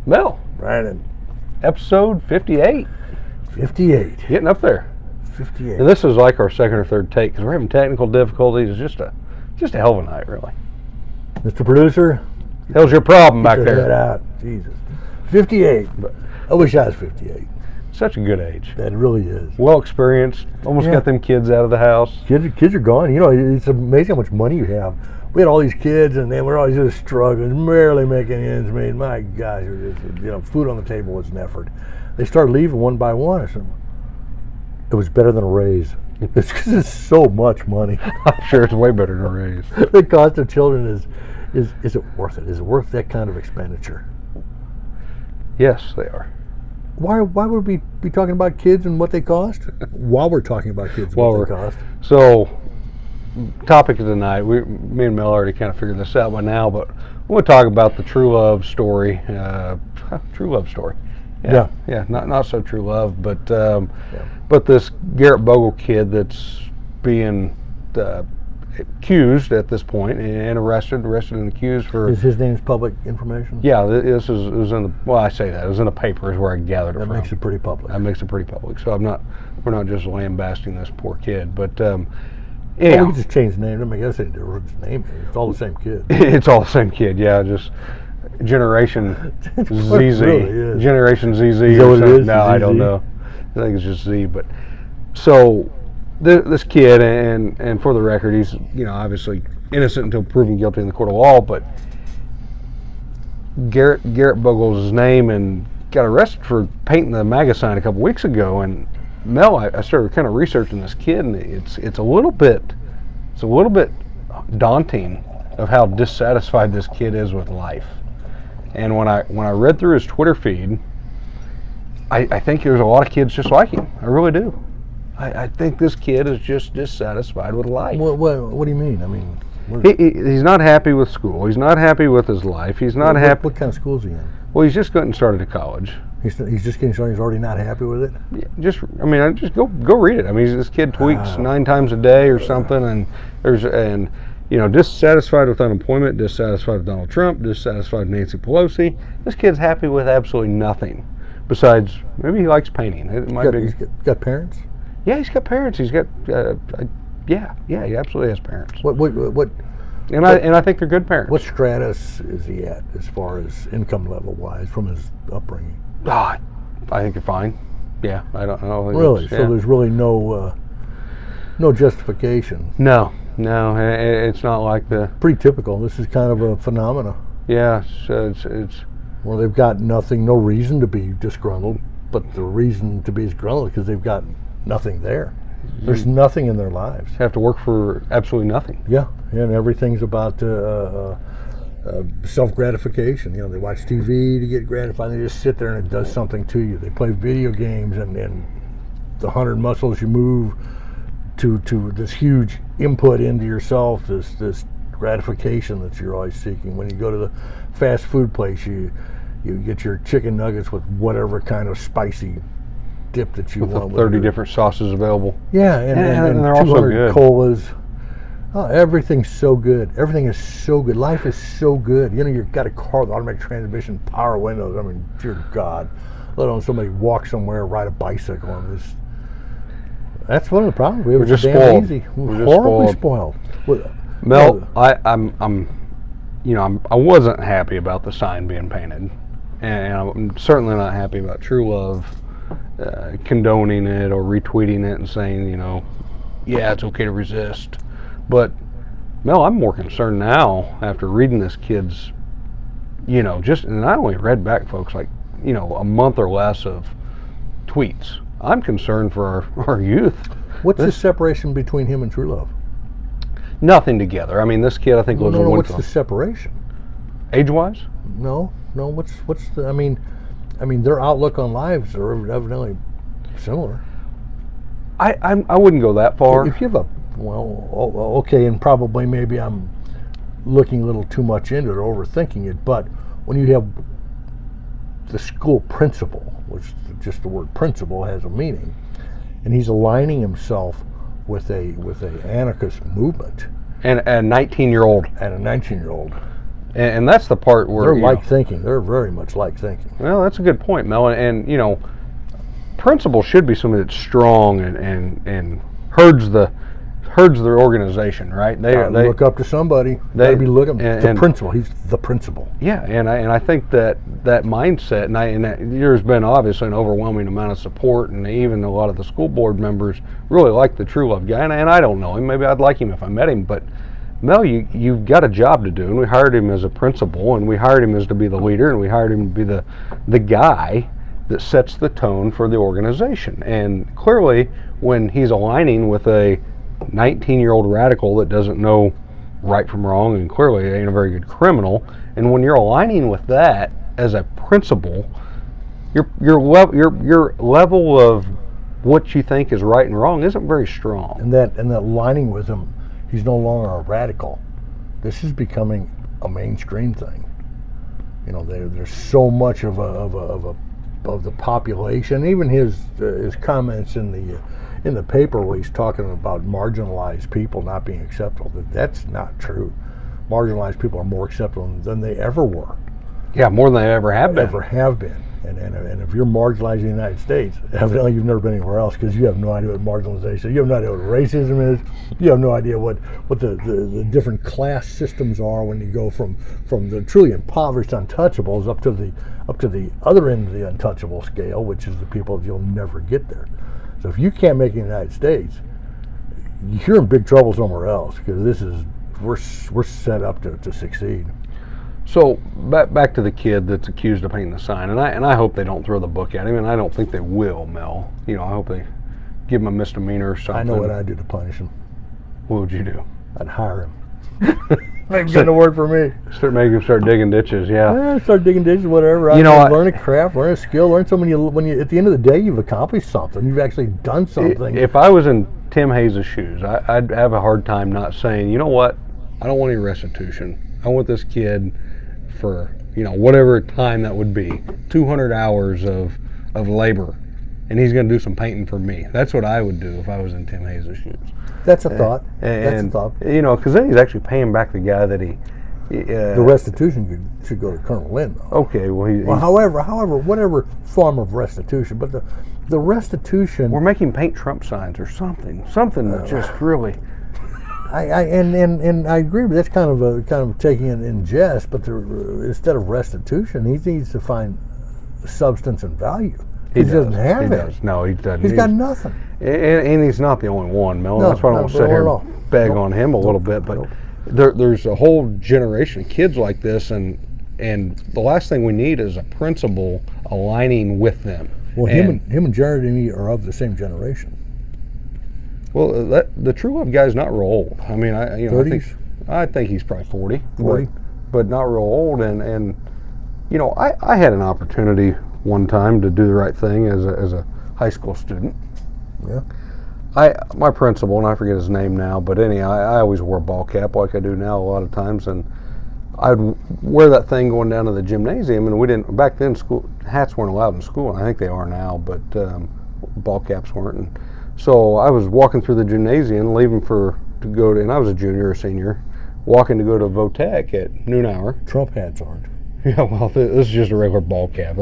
Mel, Brandon. episode 58. 58. Getting up there. 58. And this is like our second or third take because we're having technical difficulties. It's just a hell of a night, really. Mr. Producer. Hell's your problem back Get there? your head out. Jesus. 58. But I wish I was 58. Such a good age. That really is. Well experienced. Almost got them kids out of the house. Kids are gone. You know, it's amazing how much money you have. We had all these kids, and we're always just struggling, barely making ends meet. My gosh, food on the table was an effort. They started leaving one by one. I said, it was better than a raise. It's because it's so much money. I'm sure it's way better than a raise. The cost of children is it worth it? Is it worth that kind of expenditure? Yes, they are. Why would we be talking about kids and what they cost while we're talking about kids and what they cost? So, topic of the night, me and Mel already kind of figured this out by now, but we'll talk about the true love story. True love story. Yeah, not so true love, but this Garrett Bogle kid that's being accused at this point and arrested and accused for. Is his name's public information? Yeah, it was in the. Well, I say that it was in the paper is where I gathered it from. That makes it pretty public. That makes it pretty public. So we're not just lambasting this poor kid, but. We could just change the name. It doesn't make any difference. Name. It's all the same kid. It's all the same kid. Yeah, just Generation ZZ. Really Generation ZZ. Is that what it is? No, I don't know. I think it's just Z. But so this kid, and for the record, he's obviously innocent until proven guilty in the court of law. But Garrett Bogle's his name, and got arrested for painting the MAGA sign a couple weeks ago, and. Mel, I started kind of researching this kid, and it's a little bit daunting of how dissatisfied this kid is with life. And when I read through his Twitter feed, I think there's a lot of kids just like him. I really do. I think this kid is just dissatisfied with life. What do you mean? I mean, he's not happy with school. He's not happy with his life. He's not happy. What kind of school is he in? Well, he's just getting started at college. He's just getting started. He's already not happy with it. Yeah, just go read it. I mean, this kid tweets 9 times a day or something, and dissatisfied with unemployment, dissatisfied with Donald Trump, dissatisfied with Nancy Pelosi. This kid's happy with absolutely nothing, besides maybe he likes painting. He's got parents. Yeah, he's got parents. He's got he absolutely has parents. What? And I think they're good parents. What stratus is he at as far as income level wise from his upbringing? I think you're fine. Yeah, I don't know. Really? So there's really no justification. No, it's not like the. Pretty typical. This is kind of a phenomena. Yeah, so it's. Well, they've got nothing, no reason to be disgruntled, but the reason to be disgruntled is because they've got nothing there. There's nothing in their lives. Have to work for absolutely nothing. Yeah, and everything's about self-gratification. They watch TV to get gratified. They just sit there and it does something to you. They play video games, and the 100 muscles you move to this huge input into yourself, this gratification that you're always seeking. When you go to the fast food place, you get your chicken nuggets with whatever kind of spicy dip that you want. With 30 different sauces available. Yeah, and they're 200 also good. colas. Oh, everything's so good. Everything is so good. Life is so good. You've got a car with automatic transmission, power windows. I mean, dear God, let alone somebody walk somewhere, ride a bicycle on this. That's one of the problems. We're just spoiled. Easy. We're horribly spoiled. Mel, I wasn't happy about the sign being painted, and I'm certainly not happy about True Love condoning it or retweeting it and saying, yeah, it's okay to resist. But Mel, I'm more concerned now after reading this kid's, and I only read back, folks, like, a month or less of tweets. I'm concerned for our youth. What's the separation between him and True Love? Nothing together. I mean, this kid, I think, lives in what's the separation? Age-wise? No. What's the? I mean, their outlook on lives are evidently similar. I wouldn't go that far. If you have okay, and probably maybe I'm looking a little too much into it, or overthinking it, but when you have the school principal, which just the word principal has a meaning, and he's aligning himself with a anarchist movement. And a 19-year-old. And a 19-year-old. And that's the part where they're like thinking. They're very much like thinking. Well, that's a good point, Mel. And you know, principal should be somebody that's strong and herds their organization, right? They look up to somebody. They be looking the principal. He's the principal. Yeah, and I think that mindset, and there's been obviously an overwhelming amount of support, and even a lot of the school board members really like the True Love guy. And I don't know him. Maybe I'd like him if I met him, but Mel, you've got a job to do, and we hired him as a principal, and we hired him as to be the leader, and we hired him to be the guy that sets the tone for the organization. And clearly, when he's aligning with a 19-year-old radical that doesn't know right from wrong, and clearly ain't a very good criminal, and when you're aligning with that as a principal, your level of what you think is right and wrong isn't very strong. And that aligning with him, he's no longer a radical. This is becoming a mainstream thing. You know, there's so much of the population. Even his comments in the paper where he's talking about marginalized people not being acceptable. That's not true. Marginalized people are more acceptable than they ever were. Yeah, more than they ever have been. And if you're marginalized in the United States, evidently you've never been anywhere else, because you have no idea what marginalization is. You have no idea what racism is. You have no idea what the different class systems are when you go from the truly impoverished untouchables up to the other end of the untouchable scale, which is the people that you'll never get there. So if you can't make it in the United States, you're in big trouble somewhere else, because we're set up to succeed. So back to the kid that's accused of painting the sign, and I hope they don't throw the book at him, and I don't think they will, Mel. You know, I hope they give him a misdemeanor or something. I know what I'd do to punish him. What would you do? I'd hire him. Make him get to work for me. Make him start digging ditches. Yeah, start digging ditches, whatever. Learn a craft, learn a skill, learn something. When you at the end of the day, you've accomplished something. You've actually done something. If I was in Tim Hayes' shoes, I'd have a hard time not saying, you know what, I don't want any restitution. I want this kid for, you know, whatever time that would be, 200 hours of labor, and he's going to do some painting for me. That's what I would do if I was in Tim Hayes' shoes. That's a thought. That's a thought. You know, because then he's actually paying back the guy that he. The restitution should go to Colonel Lynn, though. Okay, well, however, whatever form of restitution, but the restitution. We're making paint Trump signs or something that just really. And I agree, but that's kind of taking it in jest. But instead of restitution, he needs to find substance and value. He doesn't have it. No, he doesn't. He's got nothing. And he's not the only one, Mel. That's why I don't sit here and beg on him a little bit. But there's a whole generation of kids like this, and the last thing we need is a principal aligning with them. Well, him and Jared and me are of the same generation. Well, the True Love guy's not real old. I mean, 30s? I think he's probably 40. But not real old. And you know, I had an opportunity one time to do the right thing as a high school student. Yeah. My principal, and I forget his name now, but anyhow, I always wore a ball cap like I do now a lot of times, and I'd wear that thing going down to the gymnasium, and we didn't, back then hats weren't allowed in school, and I think they are now, but ball caps weren't. And so I was walking through the gymnasium, leaving to go to, and I was a junior or senior, walking to go to Votech at noon hour. Trump hats aren't. Yeah, well, this is just a regular ball cap,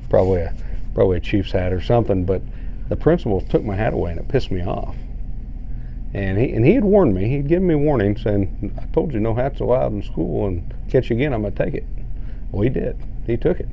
probably a Chiefs hat or something, but the principal took my hat away, and it pissed me off. And he had warned me. He'd given me warnings, saying, I told you no hats allowed in school, and catch you again, I'm going to take it. Well, he did. He took it.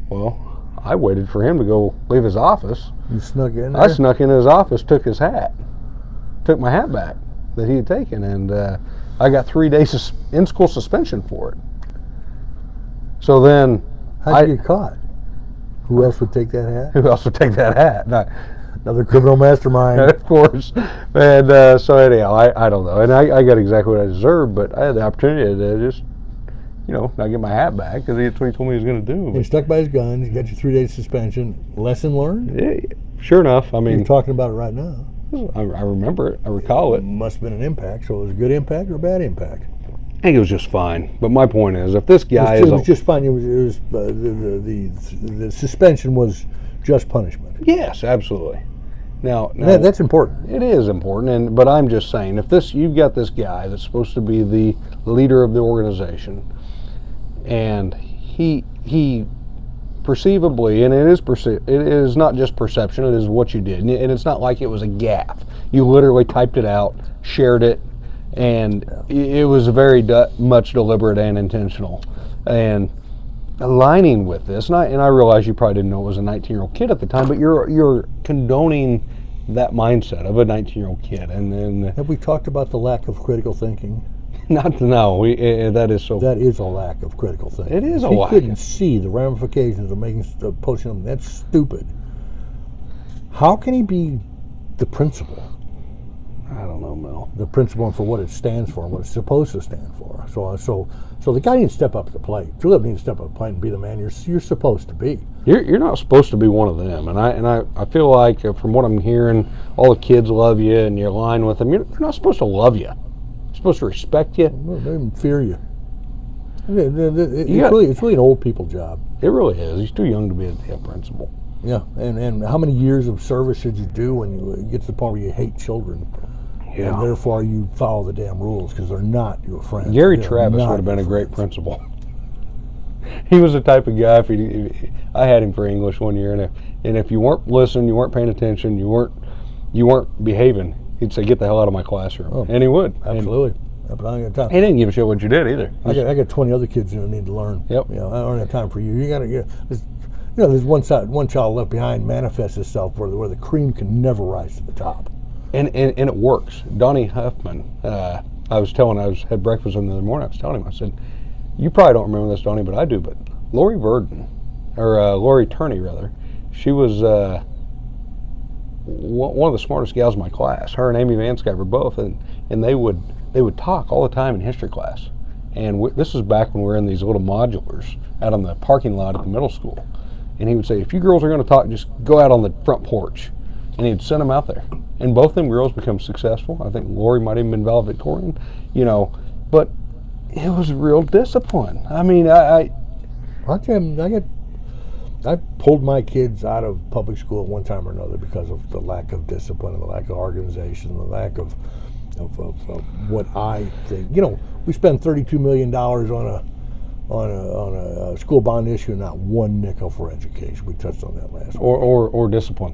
Well, I waited for him to go leave his office. You snuck in there? I snuck in his office, took his hat, took my hat back that he had taken, and I got 3 days in-school suspension for it. So then... How'd you get caught? Who else would take that hat? Who else would take that hat? Another criminal mastermind. Of course. And so anyhow, I don't know. And I got exactly what I deserved, but I had the opportunity to just, not get my hat back, because that's what he told me he was going to do. He stuck by his guns. He got you 3 days suspension. Lesson learned? Yeah, sure enough. I mean, you're talking about it right now. I remember it. I recall it. Must have been an impact. So it was a good impact or a bad impact? I think it was just fine. But my point is, if this guy it was just fine. It was the suspension was just punishment. Yes, absolutely. Now that's important. It is important, but I'm just saying, if you've got this guy that's supposed to be the leader of the organization, and he perceivably, and it is not just perception, it is what you did, and it's not like it was a gaffe. You literally typed it out, shared it, and it was very much deliberate and intentional. And aligning with this, and I realize you probably didn't know it was a 19-year-old kid at the time, but you're condoning that mindset of a 19-year-old kid. And then have we talked about the lack of critical thinking? Not no, that is so. That is a lack of critical thinking. It is a lack. lack. He couldn't see the ramifications of posting them. That's stupid. How can he be the principal? I don't know, Mel. The principal and for what it stands for and what it's supposed to stand for. So the guy needs to step up to the plate. Julep needs to step up to the plate and be the man you're supposed to be. You're not supposed to be one of them, and I feel like from what I'm hearing, all the kids love you and you're aligned with them. You're not supposed to love you. Supposed to respect you. Well, they even fear you. It's really an old people job. It really is. He's too young to be a principal. Yeah, and how many years of service should you do when you get to the point where you hate children? Yeah. And therefore you follow the damn rules because they're not your friends. Gary Travis would have been a great principal. He was the type of guy. I had him for English one year, and if you weren't listening, you weren't paying attention, you weren't behaving, he'd say, "Get the hell out of my classroom," and he would. Absolutely. But I ain't got time. He didn't give a shit what you did either. I got 20 other kids who need to learn. Yep. I don't have time for you. You got to there's one child left behind manifests itself where the cream can never rise to the top. And it works. Donnie Huffman, I had breakfast with him the other morning. I was telling him, I said, "You probably don't remember this, Donnie, but I do. But Lori Verdon, or Lori Turney rather, she was one of the smartest gals in my class. Her and Amy Vansky were both, and they would talk all the time in history class. And this was back when we were in these little modulars out on the parking lot at the middle school. And he would say, if you girls are going to talk, just go out on the front porch. And he'd send them out there. And both them girls become successful. I think Lori might have even been valedictorian, but it was real discipline. I mean, I pulled my kids out of public school at one time or another because of the lack of discipline and the lack of organization, the lack of what I think. We spend $32 million on a school bond issue and not one nickel for education. We touched on that last week. Or discipline.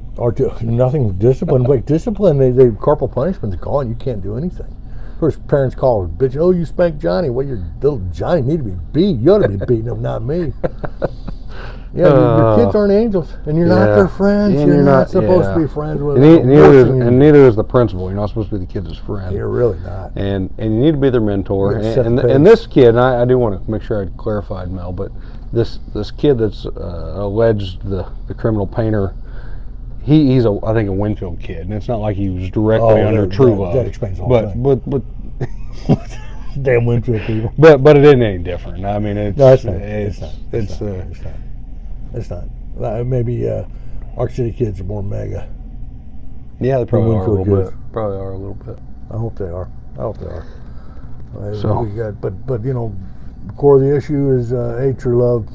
Nothing with discipline. Like discipline, they corporal punishment. They call and you can't do anything. First, parents call, bitch, oh, you spanked Johnny. Well, your little Johnny need to be beat. You ought to be beating him, not me. Yeah, your kids aren't angels, and you're not their friends. And you're not supposed to be friends with them. Neither is the principal. You're not supposed to be the kids' friend. You're really not. And you need to be their mentor. And this kid, and I do want to make sure I clarified, Mel, but this kid that's alleged the criminal painter, he's I think a Winfield kid, and it's not like he was directly under True Love. That explains the whole thing. But damn Winfield people. But it isn't any different. I mean, It's not. Maybe Arc City kids are more mega. Yeah, they probably are a little bit. Probably are a little bit. I hope they are. So, but the core of the issue is true love.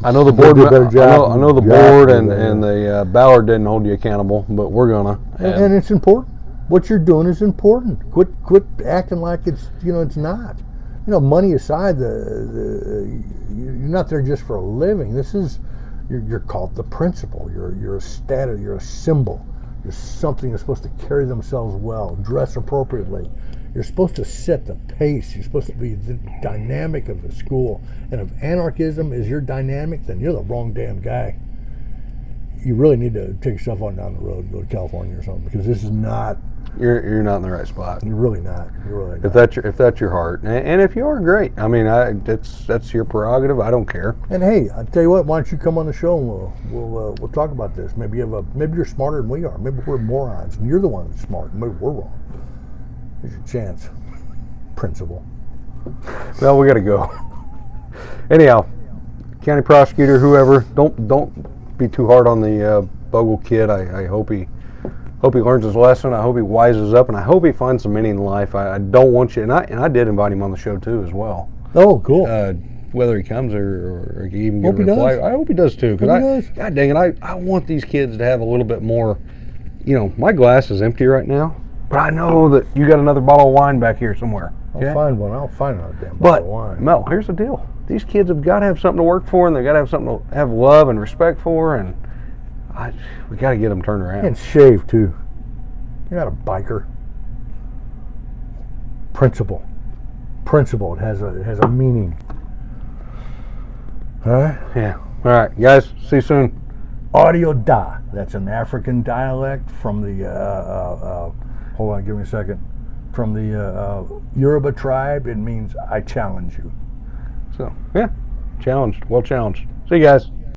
I know the board. I know the board and the Ballard didn't hold you accountable, but we're gonna. And it's important. What you're doing is important. Quit acting like it's not. Money aside, you're not there just for a living. This is you're called the principal. You're a status. You're a symbol. You're something that's supposed to carry themselves well, dress appropriately. You're supposed to set the pace. You're supposed to be the dynamic of the school. And if anarchism is your dynamic, then you're the wrong damn guy. You really need to take yourself on down the road and go to California or something, because this is not. You're not in the right spot. You're really not. You're really not. If that's your heart, and if you are, great. I mean, that's your prerogative. I don't care. And hey, I tell you what, why don't you come on the show and we'll talk about this. Maybe you're smarter than we are. Maybe we're morons and you're the one that's smart. Maybe we're wrong. Here's your chance, principal. Well, we got to go. Anyhow, county prosecutor, whoever, don't be too hard on the Bogle kid. I hope he learns his lesson. I hope he wises up, and I hope he finds some meaning in life. I don't want you, and I did invite him on the show too as well. Oh, cool. Whether he comes or he even get a reply, I hope he does too. Because God dang it, I want these kids to have a little bit more. My glass is empty right now, but I know that you got another bottle of wine back here somewhere. Okay? I'll find one. I'll find another damn bottle of wine. Mel, here's the deal. these kids have got to have something to work for, and they've got to have something to have love and respect for, and we got to get them turned around. And shave too. You're not a biker. Principle. It has a meaning. All right. Yeah. All right, guys. See you soon. Audio da. That's an African dialect from the. Hold on, give me a second. From the Yoruba tribe, it means I challenge you. So yeah, challenged. Well challenged. See you guys.